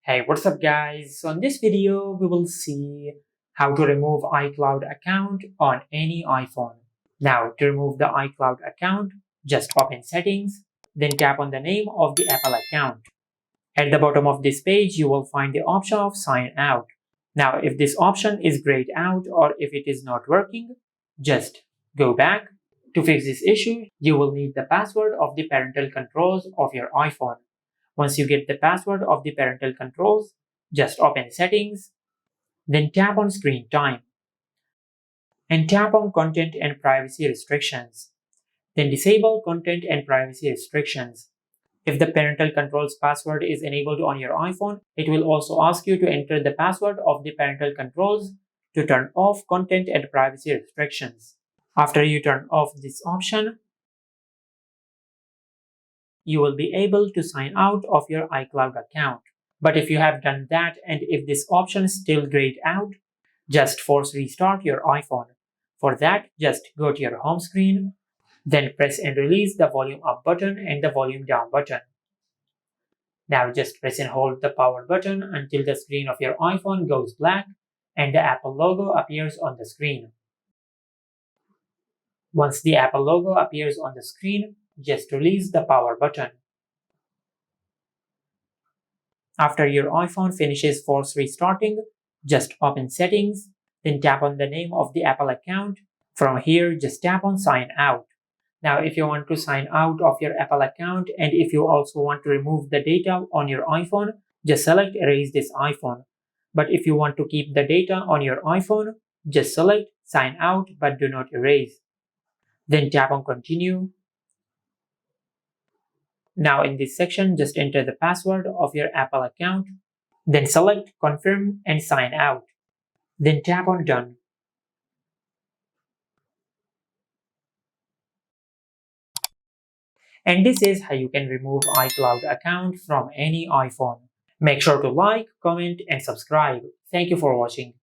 Hey, what's up guys? So in this video, we will see how to remove iCloud account on any iPhone. Now, to remove the iCloud account, just open settings, then tap on the name of the Apple account. At the bottom of this page, you will find the option of sign out. Now, if this option is grayed out or if it is not working, just go back. To fix this issue, you will need the password of the parental controls of your iPhone. Once you get the password of the parental controls, just open settings, then tap on screen time and tap on content and privacy restrictions. Then disable content and privacy restrictions. If the parental controls password is enabled on your iPhone, it will also ask you to enter the password of the parental controls to turn off content and privacy restrictions. After you turn off this option, you will be able to sign out of your iCloud account. But if you have done that and if this option is still grayed out, just force restart your iPhone. For that, just go to your home screen, then press and release the volume up button and the volume down button. Now just press and hold the power button until the screen of your iPhone goes black and the Apple logo appears on the screen. Once the Apple logo appears on the screen, just release the power button. After your iPhone finishes force restarting, just open settings, then tap on the name of the Apple account. From here, just tap on sign out. Now, if you want to sign out of your Apple account and if you also want to remove the data on your iPhone, just select erase this iPhone. But if you want to keep the data on your iPhone, just select sign out but do not erase. Then tap on continue. Now in this section, just enter the password of your Apple account, then select confirm and sign out. Then tap on done. And this is how you can remove iCloud account from any iPhone. Make sure to like, comment and subscribe. Thank you for watching.